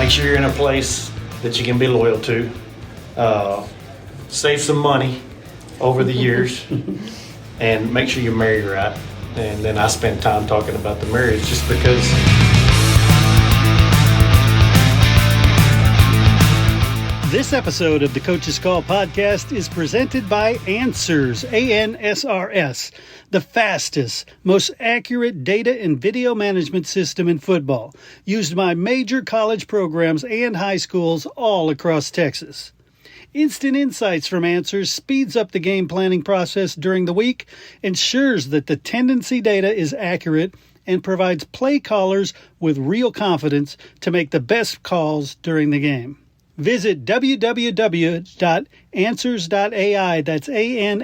make sure you're in a place that you can be loyal to. Save some money over the years, and make sure you marry right. And then I spend time talking about the marriage just because. This episode of the Coach's Call podcast is presented by Answers, ANSRS, the fastest, most accurate data and video management system in football, used by major college programs and high schools all across Texas. Instant insights from Answers speeds up the game planning process during the week, ensures that the tendency data is accurate, and provides play callers with real confidence to make the best calls during the game. Visit www.answers.ai, that's ANSRS.ai,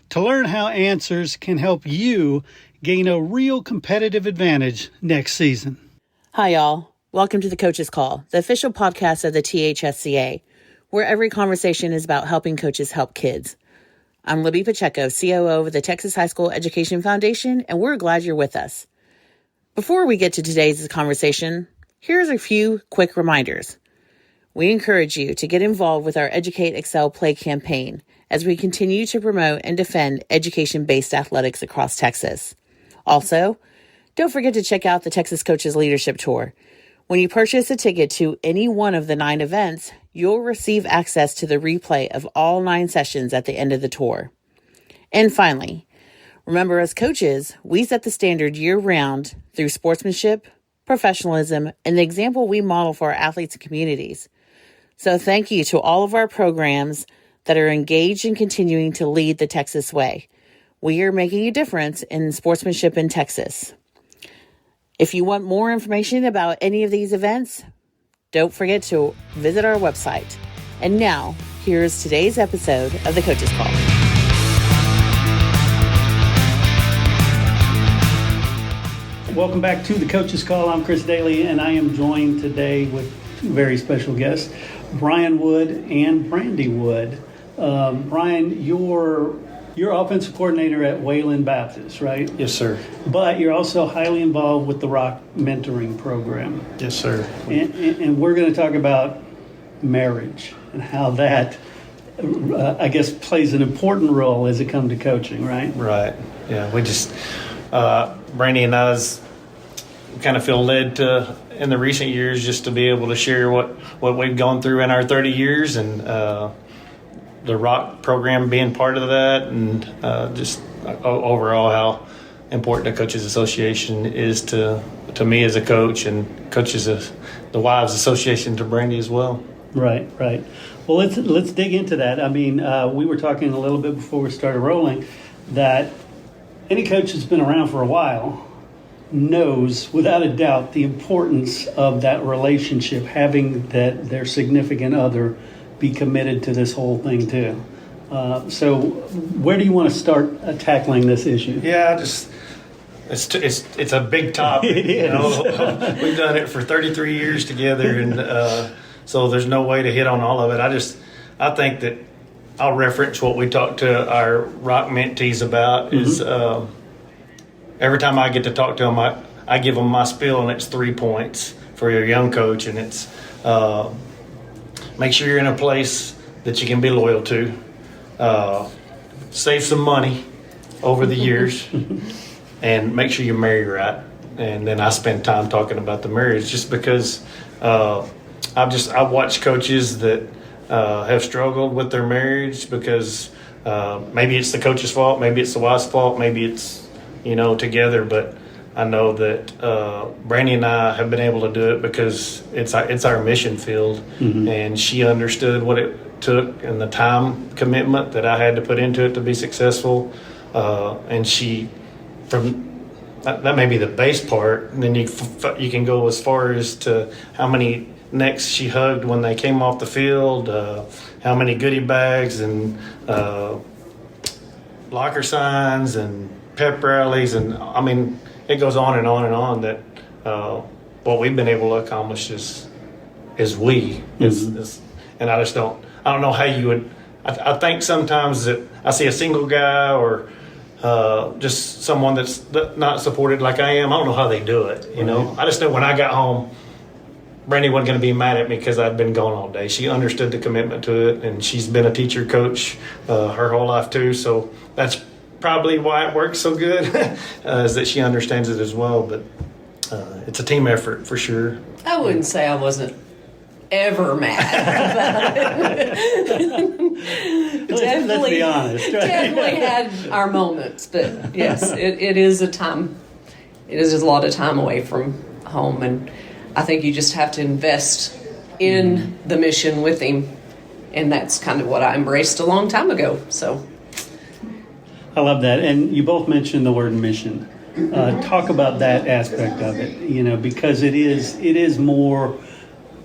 to learn how Answers can help you gain a real competitive advantage next season. Hi, y'all. Welcome to the Coach's Call, the official podcast of the THSCA, where every conversation is about helping coaches help kids. I'm Libby Pacheco, COO of the Texas High School Education Foundation, and we're glad you're with us. Before we get to today's conversation, here's a few quick reminders. We encourage you to get involved with our Educate, Excel, Play campaign as we continue to promote and defend education-based athletics across Texas. Also, don't forget to check out the Texas Coaches Leadership Tour. When you purchase a ticket to any one of the 9 events, you'll receive access to the replay of all 9 sessions at the end of the tour. And finally, remember, as coaches, we set the standard year-round through sportsmanship, professionalism, and the example we model for our athletes and communities. So thank you to all of our programs that are engaged in continuing to lead the Texas way. We are making a difference in sportsmanship in Texas. If you want more information about any of these events, don't forget to visit our website. And now, here's today's episode of the Coach's Call. Welcome back to the Coach's Call. I'm Chris Daly, and I am joined today with two very special guests, Brian Wood and Brandi Wood. Brian, you're offensive coordinator at Wayland Baptist, right? Yes, sir. But you're also highly involved with the ROC Mentoring Program. Yes, sir. And we're going to talk about marriage and how that, I guess, plays an important role as it comes to coaching, right? Right. Yeah, we just, Brandi and I kind of feel led to, in the recent years, just to be able to share what we've gone through in our 30 years and the ROC program being part of that, and just overall how important the Coaches Association is to me as a coach, and the Wives Association to Brandi as well. Right. Well, let's dig into that. I mean, we were talking a little bit before we started rolling that any coach that's been around for a while knows without a doubt the importance of that relationship, having that their significant other be committed to this whole thing too. So where do you want to start tackling this issue? Yeah, it's a big topic. It is. We've done it for 33 years together, and so there's no way to hit on all of it. I think that I'll reference what we talked to our ROC mentees about. Mm-hmm. Is every time I get to talk to them, I give them my spiel, and it's 3 points for your young coach, and it's make sure you're in a place that you can be loyal to. Save some money over the years, and make sure you marry right. And then I spend time talking about the marriage just because I've watched coaches that have struggled with their marriage because maybe it's the coach's fault, maybe it's the wife's fault, maybe it's together. But I know that Brandi and I have been able to do it because it's our mission field, mm-hmm. and she understood what it took and the time commitment that I had to put into it to be successful. And that may be the base part, and then you can go as far as to how many necks she hugged when they came off the field, how many goodie bags and locker signs and pep rallies, and I mean, it goes on and on and on. That what we've been able to accomplish is and I don't know how you would. I think sometimes that I see a single guy or just someone that's not supported like I am. I don't know how they do it. You know, I just know when I got home, Brandi wasn't going to be mad at me because I'd been gone all day. She understood the commitment to it, and she's been a teacher coach her whole life too. So that's probably why it works so good, is that she understands it as well. But it's a team effort for sure. I wouldn't say I wasn't ever mad about it. Let's be honest. Right? Definitely had our moments, but yes, it is a time. It is a lot of time away from home, and I think you just have to invest in the mission with him, and that's kind of what I embraced a long time ago. So I love that. And you both mentioned the word mission. Talk about that aspect of it, because it is more.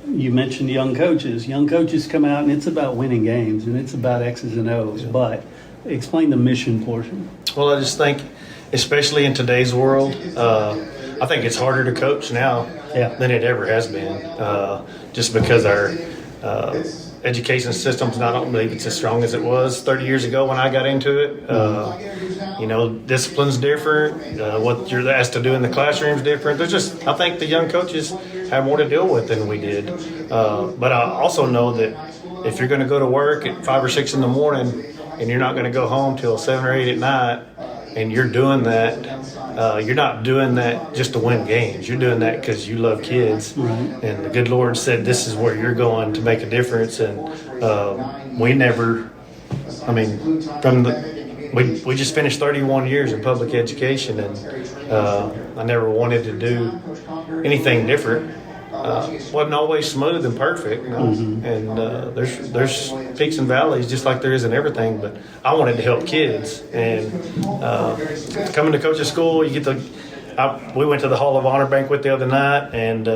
You mentioned young coaches. Young coaches come out and it's about winning games and it's about X's and O's. But explain the mission portion. Well, I just think, especially in today's world, I think it's harder to coach now than it ever has been. Just because our education system's not, I don't believe it's as strong as it was 30 years ago when I got into it. Discipline's different. What you're asked to do in the classroom's different. I think the young coaches have more to deal with than we did. But I also know that if you're going to go to work at 5 or 6 in the morning and you're not going to go home till 7 or 8 at night, and you're doing that, you're not doing that just to win games. You're doing that because you love kids. Right. And the good Lord said this is where you're going to make a difference. And we just finished 31 years in public education, and I never wanted to do anything different. Wasn't always smooth and perfect, and there's peaks and valleys just like there is in everything. But I wanted to help kids, and coming to coach's school, you get we went to the Hall of Honor banquet the other night, and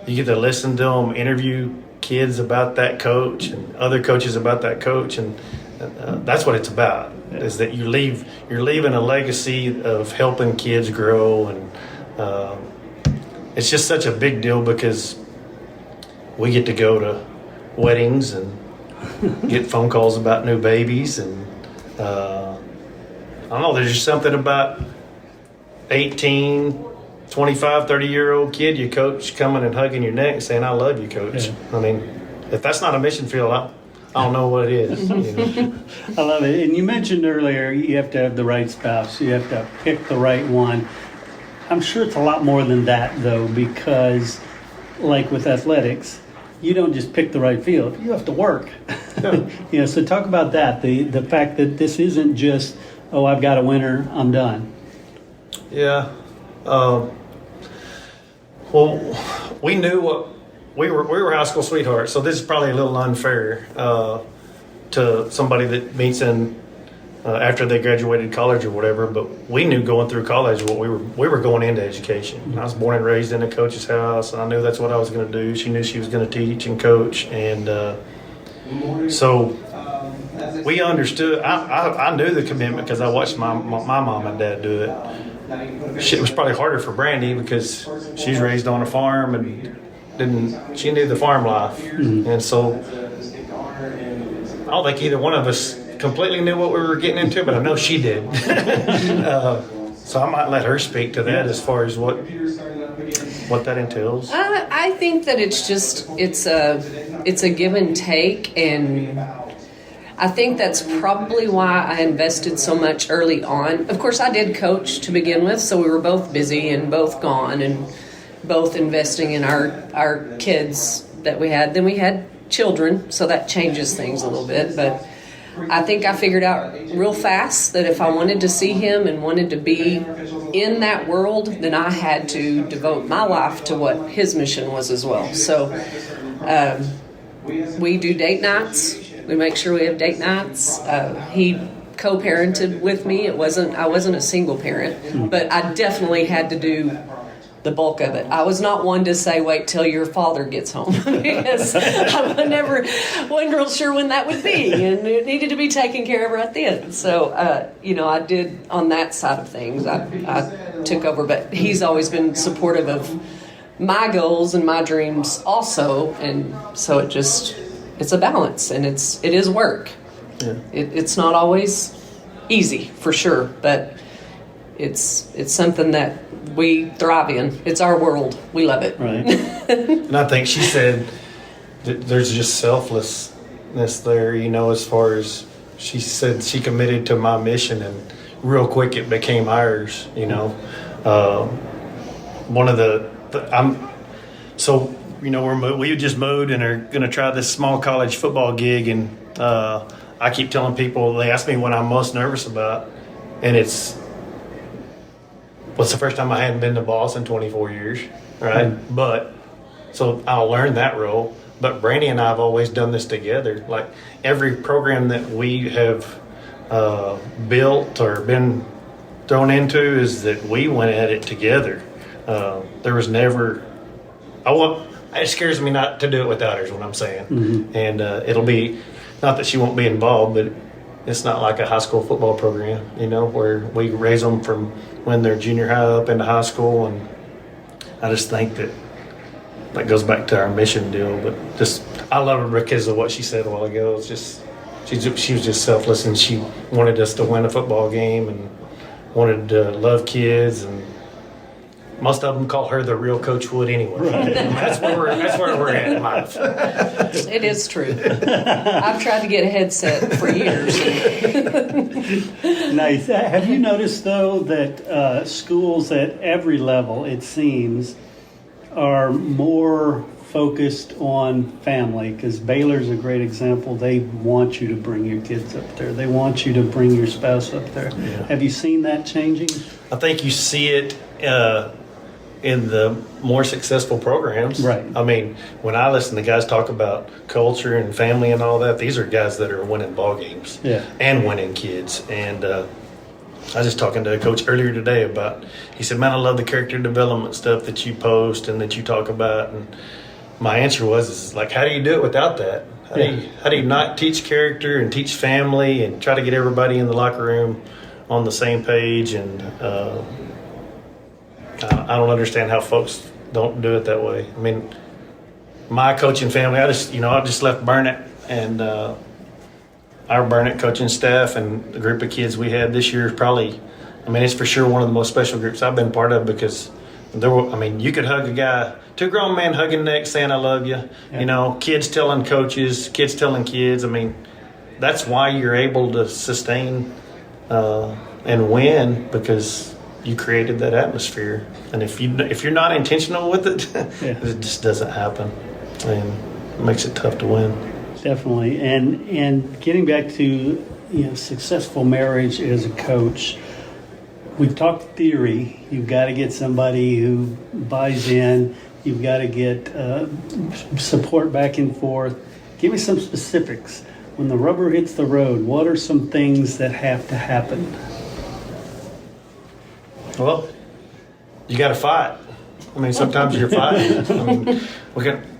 you get to listen to them interview kids about that coach and other coaches about that coach, and that's what it's about. Is that you're leaving a legacy of helping kids grow, and it's just such a big deal because we get to go to weddings and get phone calls about new babies, and I don't know, there's just something about 18, 25, 30-year-old kid you coach coming and hugging your neck and saying, "I love you, coach." Yeah. I mean, if that's not a mission field, I don't know what it is. I love it. And you mentioned earlier you have to have the right spouse. You have to pick the right one. I'm sure it's a lot more than that, though, because like with athletics, you don't just pick the right field. You have to work. Yeah. So talk about that, the fact that this isn't just, oh, I've got a winner, I'm done. Yeah. Well, we knew what we were high school sweethearts, so this is probably a little unfair to somebody that meets in after they graduated college or whatever. But we knew going through college what we were going into education. I was born and raised in a coach's house, and I knew that's what I was going to do. She knew she was going to teach and coach, and so we understood. I knew the commitment because I watched my mom and dad do it. It was probably harder for Brandi because she's raised on a farm and she knew the farm life. Mm-hmm. And so I don't think either one of us completely knew what we were getting into, but I know she did. So I might let her speak to that as far as what that entails. I think that it's a give and take, and I think that's probably why I invested so much early on. Of course, I did coach to begin with, so we were both busy and both gone and both investing in our kids that we had. Then we had children, so that changes things a little bit. But I think I figured out real fast that if I wanted to see him and wanted to be in that world, then I had to devote my life to what his mission was as well. So we do date nights. We make sure we have date nights. He co-parented with me. I wasn't a single parent, but I definitely had to do the bulk of it. I was not one to say, wait till your father gets home, because I wasn't real sure when that would be, and it needed to be taken care of right then. So, I did on that side of things. I took over, but he's always been supportive of my goals and my dreams also, and so it's a balance, and it is work. Yeah. It's not always easy, for sure, but it's something that we thrive in. It's our world. We love it. Right. And I think she said that there's just selflessness there, as far as she said she committed to my mission, and real quick it became ours, One of we just moved and are going to try this small college football gig, and I keep telling people, they ask me what I'm most nervous about, and it's what's the first time I hadn't been the boss in 24 years, right? Mm-hmm. But so I'll learn that role. But Brandi and I have always done this together. Like every program that we have built or been thrown into is that we went at it together. There was never. It scares me not to do it without her, is what I'm saying. Mm-hmm. And it'll be not that she won't be involved, but it's not like a high school football program, where we raise them from when they're junior high up into high school. And I just think that goes back to our mission deal. But I love her because of what she said a while ago. It's just she was just selfless, and she wanted us to win a football game and wanted to love kids, and most of them call her the real Coach Wood anyway. Right. That's where we're at in life. It is true. I've tried to get a headset for years. Nice. Have you noticed, though, that schools at every level, it seems, are more focused on family? Because Baylor's a great example. They want you to bring your kids up there. They want you to bring your spouse up there. Yeah. Have you seen that changing? I think you see it in the more successful programs. Right. I mean, when I listen to guys talk about culture and family and all that, these are guys that are winning ball games and winning kids. And I was just talking to a coach earlier today he said, man, I love the character development stuff that you post and that you talk about. And my answer was, how do you do it without that? How do you not teach character and teach family and try to get everybody in the locker room on the same page? And I don't understand how folks don't do it that way. I mean, my coaching family, I just left Burnett, and our Burnett coaching staff and the group of kids we had this year is probably, it's for sure one of the most special groups I've been part of, because you could hug a guy, two grown men hugging necks saying I love you, kids telling coaches, kids telling kids. That's why you're able to sustain and win, because you created that atmosphere. And if you're not intentional with it, it just doesn't happen, and it makes it tough to win. Definitely. And getting back to successful marriage as a coach, we've talked theory. You've got to get somebody who buys in. You've got to get support back and forth. Give me some specifics. When the rubber hits the road, what are some things that have to happen? Well, you got to fight. Sometimes you're fighting.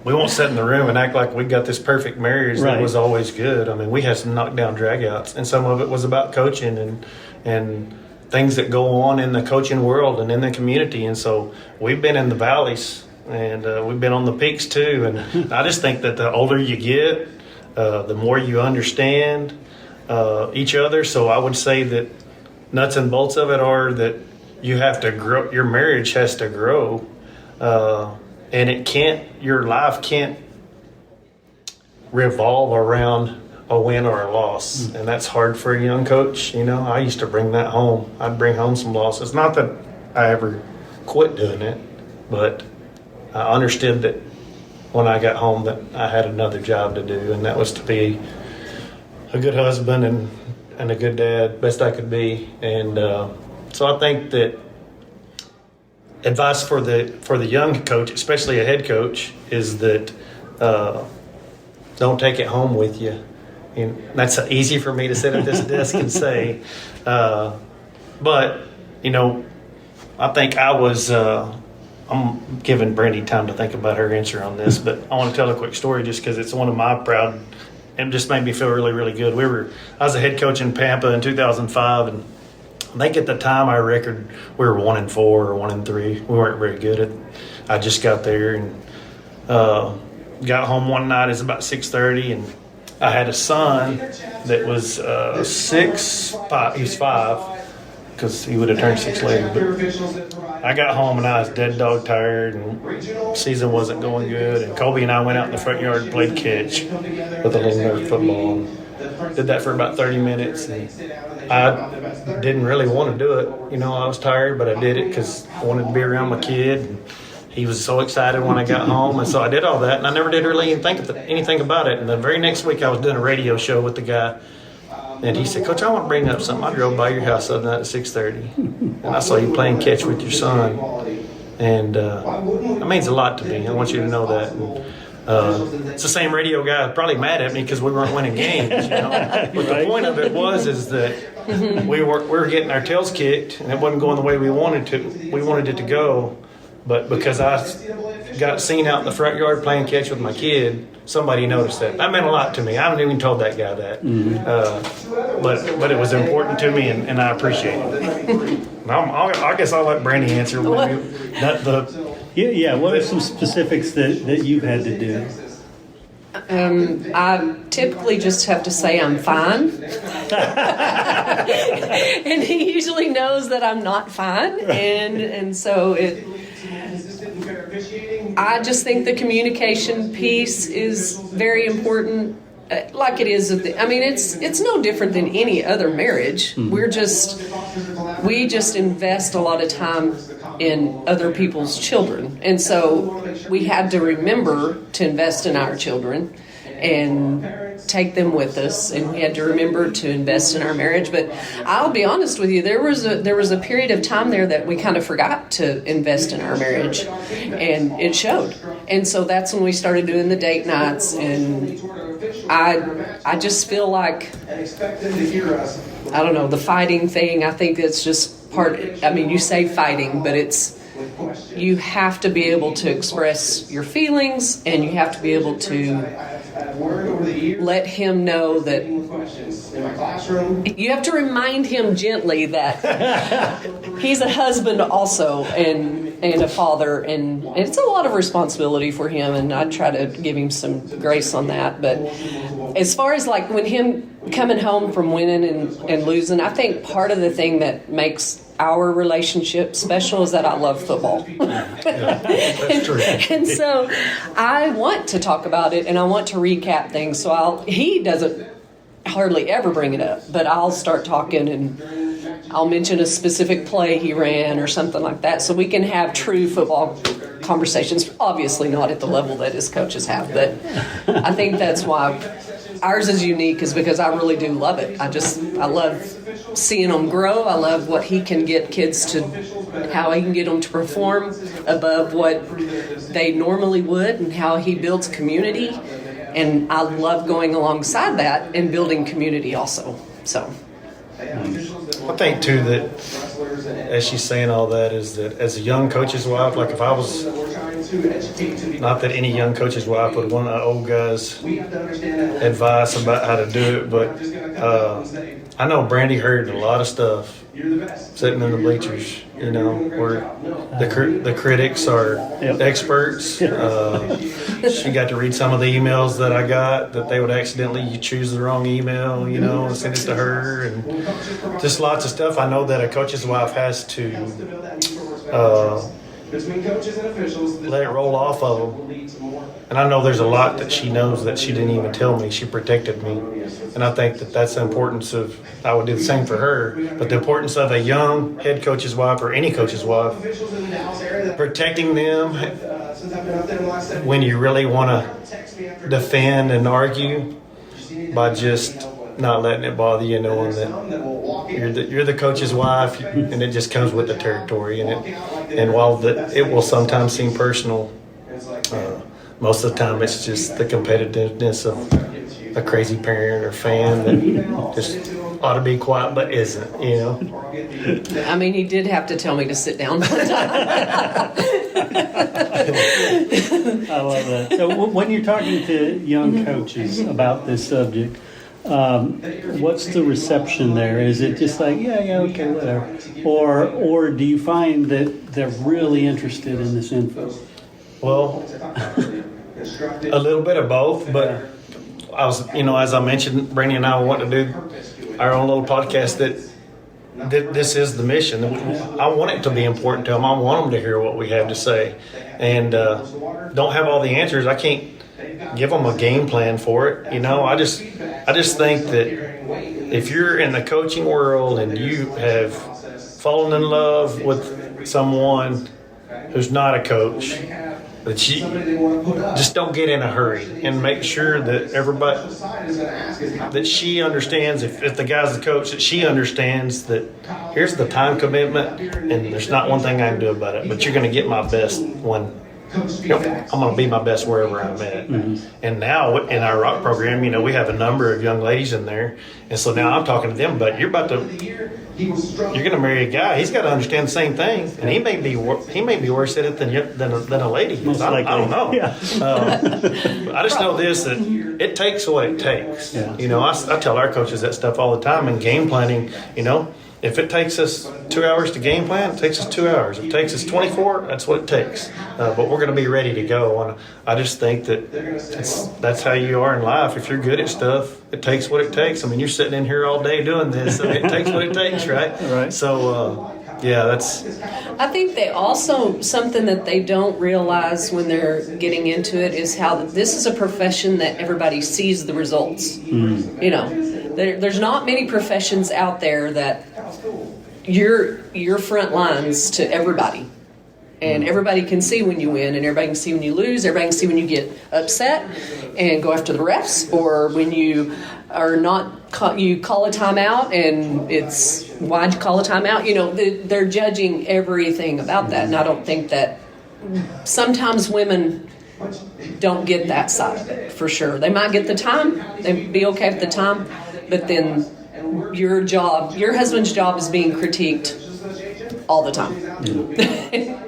We won't sit in the room and act like we got this perfect marriage that was always good. We had some knockdown dragouts, and some of it was about coaching and things that go on in the coaching world and in the community. And so we've been in the valleys, and we've been on the peaks too. And I just think that the older you get, the more you understand each other. So I would say that nuts and bolts of it are that you have to grow. Your marriage has to grow, and your life can't revolve around a win or a loss. And that's hard for a young coach. I used to bring that home. I'd bring home some losses. Not that I ever quit doing it, but I understood that when I got home that I had another job to do, and that was to be a good husband and a good dad, best I could be. And so I think that advice for the young coach, especially a head coach, is that don't take it home with you. And that's easy for me to sit at this desk and say, but I think I'm giving Brandi time to think about her answer on this, but I want to tell a quick story just because it's one of my proud, and just made me feel really, really good. I was a head coach in Pampa in 2005, and I think at the time our record, we were 1-4 or 1-3. We weren't very good at it. I just got there and got home one night. It was about 6:30, and I had a son that was 6'5". He was 5, because he would have turned 6 later. But I got home and I was dead dog tired, and season wasn't going good. And Colby and I went out in the front yard and played catch with a little Nerf football. And did that for about 30 minutes. And I didn't really want to do it. You know, I was tired, but I did it because I wanted to be around my kid. And he was so excited when I got home, and so I did all that, and I never did really think of anything about it. And the very next week, I was doing a radio show with the guy, and he said, "Coach, I want to bring up something. I drove by your house the other night at 6:30, and I saw you playing catch with your son, and that means a lot to me. I want you to know that." And, it's the same radio guy probably mad at me because we weren't winning games, you know. But the point of it is that we were getting our tails kicked, and it wasn't going the way we wanted to. We wanted it to go. But because I got seen out in the front yard playing catch with my kid, somebody noticed that. That meant a lot to me. I haven't even told that guy that. But it was important to me, and I appreciate it. I guess I'll let Brandi answer. What are some specifics that you've had to do? I typically just have to say I'm fine. And he usually knows that I'm not fine. And so I just think the communication piece is very important, like it is. It's no different than any other marriage. Mm-hmm. We just invest a lot of time in other people's children, and so we had to remember to invest in our children and take them with us, and we had to remember to invest in our marriage. But I'll be honest with you, there was a period of time there that we kind of forgot to invest in our marriage, and it showed. And so that's when we started doing the date nights, and I just feel like, I don't know, the fighting thing, I think it's just you say fighting, but you have to be able to express your feelings, and you have to be able to let him know that you have to remind him gently that he's a husband also, and a father, and it's a lot of responsibility for him, and I try to give him some grace on that. But as far as like when him coming home from winning and losing, I think part of the thing that makes our relationship special is that I love football. That's true. And so I want to talk about it, and I want to recap things. So he doesn't hardly ever bring it up, but I'll start talking, and I'll mention a specific play he ran or something like that, so we can have true football conversations. Obviously not at the level that his coaches have, but I think that's why ours is unique, is because I really do love it. I love seeing them grow. I love what he can get kids to, how he can get them to perform above what they normally would, and how he builds community. And I love going alongside that and building community also. So I think too that as she's saying all that, is that as a young coach's wife, like if I was, not that any young coach's wife would want an old guy's advice about how to do it, but I know Brandi heard a lot of stuff sitting in the bleachers, you know, where the critics are experts. She got to read some of the emails that I got, that they would accidentally choose the wrong email, you know, and send it to her, and just lots of stuff. I know that a coach's wife has to let it roll off of them. And I know there's a lot that she knows that she didn't even tell me. She protected me. And I think that that's the importance of, I would do the same for her, but the importance of a young head coach's wife or any coach's wife, protecting them when you really want to defend and argue, by just not letting it bother you, knowing that you're the coach's wife, and it just comes with the territory. And while it will sometimes seem personal, most of the time it's just the competitiveness of a crazy parent or fan that just ought to be quiet but isn't, you know. I mean, he did have to tell me to sit down one time. I love that. So when you're talking to young coaches about this subject, what's the reception there? Is it just like, yeah, okay, whatever? Or do you find that they're really interested in this info? Well, a little bit of both, but I was, as I mentioned, Brandi and I want to do our own little podcast that this is the mission. I want it to be important to them. I want them to hear what we have to say, and don't have all the answers. I can't give them a game plan for it. I just think that if you're in the coaching world and you have fallen in love with someone who's not a coach, that you just don't get in a hurry, and make sure that that she understands, if the guy's the coach, that she understands that here's the time commitment and there's not one thing I can do about it, but you're going to get my best when I'm going to be my best wherever I'm at. Mm-hmm. And now in our ROC program, we have a number of young ladies in there, and so now I'm talking to them. But you're going to marry a guy. He's got to understand the same thing, and he may be worse at it than a lady. I don't know. Yeah. I just know this, that it takes what it takes. Yeah. I tell our coaches that stuff all the time in game planning. If it takes us 2 hours to game plan, it takes us 2 hours. If it takes us 24, that's what it takes. But we're going to be ready to go. And I just think that that's how you are in life. If you're good at stuff, it takes what it takes. I mean, you're sitting in here all day doing this. I mean, it takes what it takes, right? Right. So, that's... I think they also, something that they don't realize when they're getting into it is how this is a profession that everybody sees the results. Mm. There's not many professions out there that you're front lines to everybody, and everybody can see when you win, and everybody can see when you lose. Everybody can see when you get upset and go after the refs, or when you are not. You call a timeout, and it's why'd you call a timeout? They're judging everything about that, and I don't think that sometimes women don't get that side of it for sure. They might get the time, they'd be okay with the time, but then your husband's job is being critiqued all the time.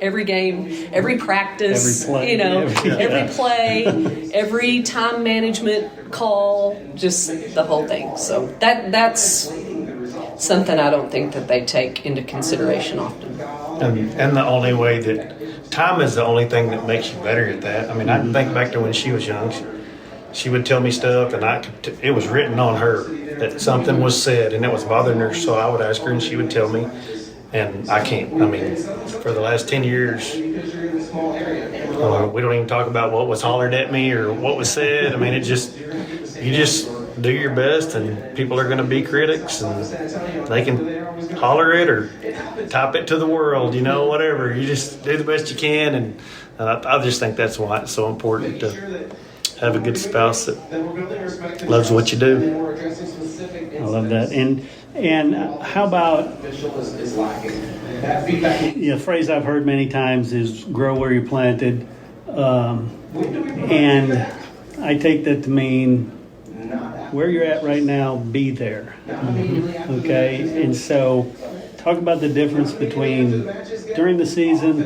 Every game, every practice, every play, every time management call, just the whole thing. So that's something I don't think that they take into consideration often. And the only way that time is the only thing that makes you better at that. I mean, I can think back to when she was young. She would tell me stuff, and it was written on her that something was said, and it was bothering her. So I would ask her, and she would tell me. And I can't. I mean, for the last 10 years, we don't even talk about what was hollered at me or what was said. I mean, you just do your best, and people are going to be critics, and they can holler it or type it to the world, whatever. You just do the best you can, and I just think that's why it's so important to have a good spouse that loves what you do. I love that. And how about, a phrase I've heard many times is grow where you're planted. And I take that to mean where you're at right now, be there. Okay? And so talk about the difference between during the season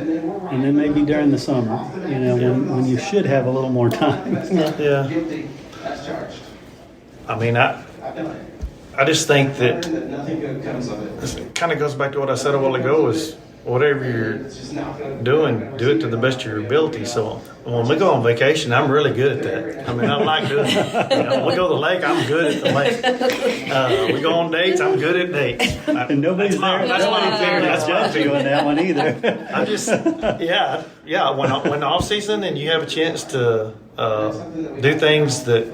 and then maybe during the summer, when you should have a little more time. Yeah. I mean, I just think that it kind of goes back to what I said a while ago, is whatever you're doing, do it to the best of your ability. So when we go on vacation, I'm really good at that. I mean, I like doing it. When we go to the lake, I'm good at the lake. We go on dates, I'm good at dates. And nobody's there. That's my fair. That's judge you on that one either. I'm just, when off season and you have a chance to do things that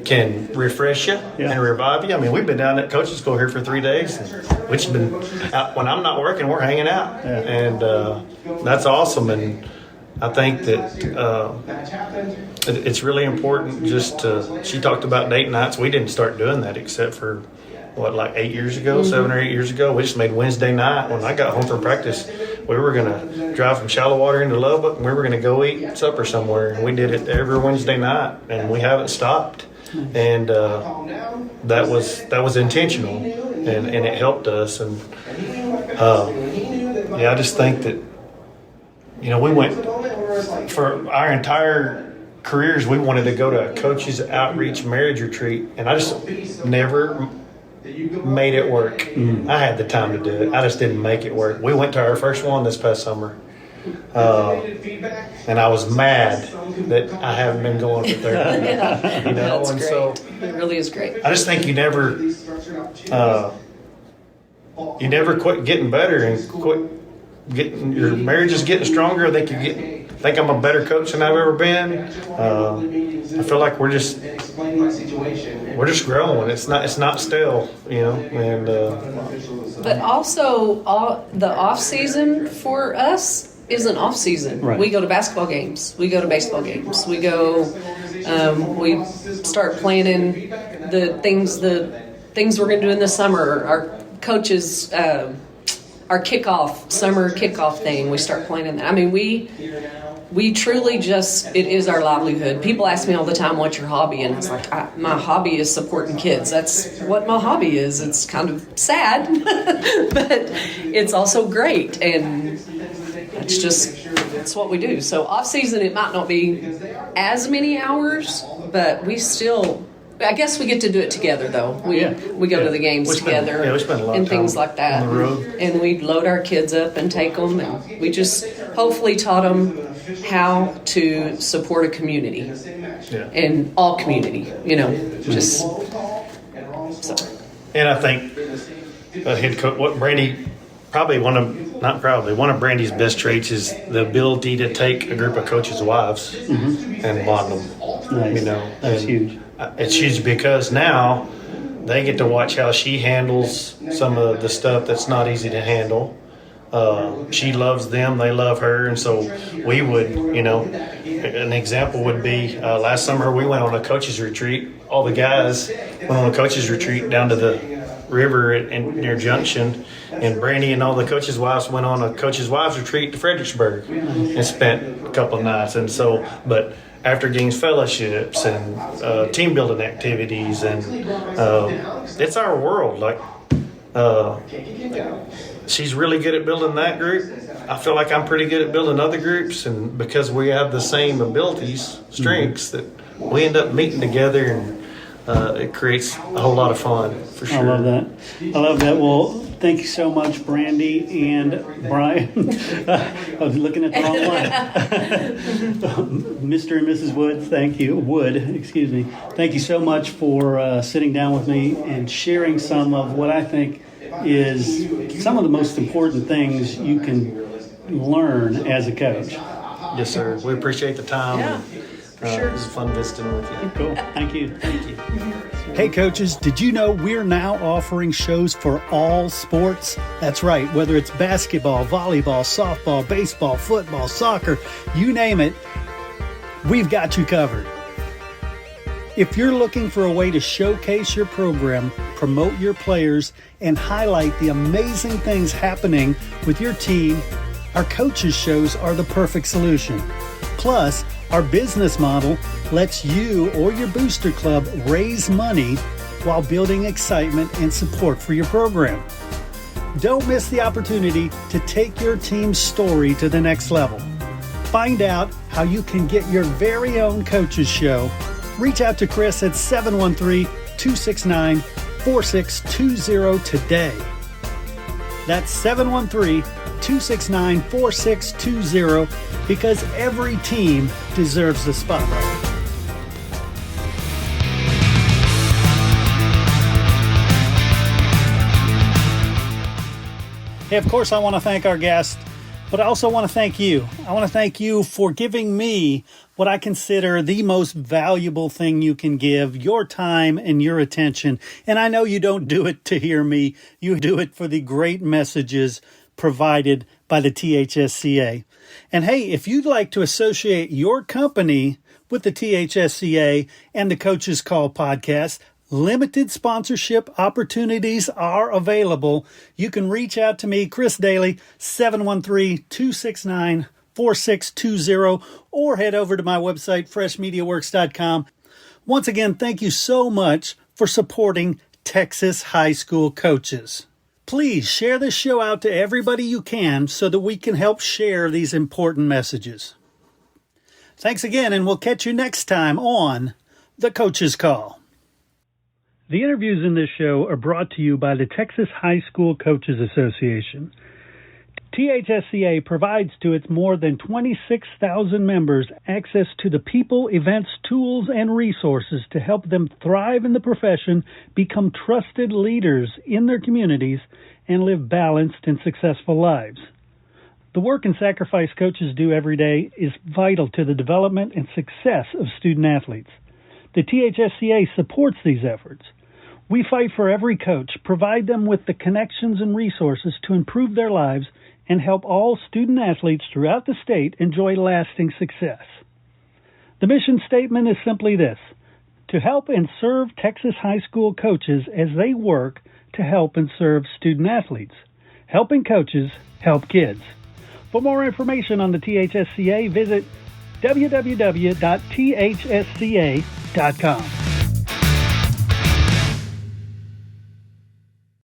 can refresh you and revive you. I mean, we've been down at coaching school here for 3 days. Which has been out, when I'm not working, we're hanging out, and that's awesome. And I think that it's really important. She talked about date nights. We didn't start doing that except for 7 or 8 years ago. We just made Wednesday night. When I got home from practice, we were going to drive from Shallow Water into Lubbock, and we were going to go eat supper somewhere. And we did it every Wednesday night, and we haven't stopped. And that was intentional, and it helped us. And I just think that we went for our entire careers. We wanted to go to a coaches outreach marriage retreat, and I just never made it work. I had the time to do it. I just didn't make it work. We went to our first one this past summer. And I was mad that I haven't been going for 30 years. That's great. So it really is great. I just think you never you never quit getting better and quit getting, your marriage is getting stronger. I think I'm a better coach than I've ever been. I feel like we're just growing. It's not stale, and but also the off season for us isn't off season. Right. We go to basketball games. We go to baseball games. We go. We start planning the things we're going to do in the summer. Our coaches, our summer kickoff thing. We start planning that. I mean, we truly it is our livelihood. People ask me all the time, what's your hobby? And it's like, my hobby is supporting kids. That's what my hobby is. It's kind of sad, but it's also great. And it's what we do. So off season, it might not be as many hours, but I guess we get to do it together, though. We go to the games together we spend a lot and of time things like that. on the road. And we load our kids up and take them. And we just hopefully taught them how to support a community and all community, just so. And I think head coach, one of Brandi's best traits is the ability to take a group of coaches' wives and bond them. Nice. That's huge. It's huge because now they get to watch how she handles some of the stuff that's not easy to handle. She loves them, they love her, and so we would, an example would be last summer we went on a coaches retreat. All the guys went on a coaches retreat down to the river near Junction, and Brandi and all the coaches' wives went on a coaches' wives retreat to Fredericksburg and spent a couple of nights. And so, but after games fellowships and team building activities, and it's our world. Like she's really good at building that group. I feel like I'm pretty good at building other groups, and because we have the same abilities, strengths, that we end up meeting together, and it creates a whole lot of fun, for sure. I love that. Well, thank you so much, Brandi and Brian. I was looking at the wrong one. Mr. and Mrs. Wood, thank you. Thank you so much for sitting down with me and sharing some of what I think is some of the most important things you can learn as a coach. Yes, sir. We appreciate the time. Yeah. Sure. It was fun visiting with you. Cool. Thank you. Hey, coaches, did you know we're now offering shows for all sports? That's right. Whether it's basketball, volleyball, softball, baseball, football, soccer, you name it, we've got you covered. If you're looking for a way to showcase your program, promote your players, and highlight the amazing things happening with your team, our coaches shows are the perfect solution. Plus, our business model lets you or your booster club raise money while building excitement and support for your program. Don't miss the opportunity to take your team's story to the next level. Find out how you can get your very own coaches show. Reach out to Chris at 713-269-4620 today. That's 713-269-4620, because every team deserves the spotlight. Hey, of course, I want to thank our guest, but I also want to thank you. I want to thank you for giving me what I consider the most valuable thing you can give, your time and your attention. And I know you don't do it to hear me. You do it for the great messages provided by the THSCA. And hey, if you'd like to associate your company with the THSCA and the Coach's Call podcast, limited sponsorship opportunities are available. You can reach out to me, Chris Daly, 713-269-4620, or head over to my website, freshmediaworks.com. Once again, thank you so much for supporting Texas high school coaches. Please share this show out to everybody you can so that we can help share these important messages. Thanks again, and we'll catch you next time on The Coach's Call. The interviews in this show are brought to you by the Texas High School Coaches Association. THSCA provides to its more than 26,000 members access to the people, events, tools, and resources to help them thrive in the profession, become trusted leaders in their communities, and live balanced and successful lives. The work and sacrifice coaches do every day is vital to the development and success of student athletes. The THSCA supports these efforts. We fight for every coach, provide them with the connections and resources to improve their lives, and help all student athletes throughout the state enjoy lasting success. The mission statement is simply this: to help and serve Texas high school coaches as they work to help and serve student athletes. Helping coaches help kids. For more information on the THSCA, visit www.thsca.com.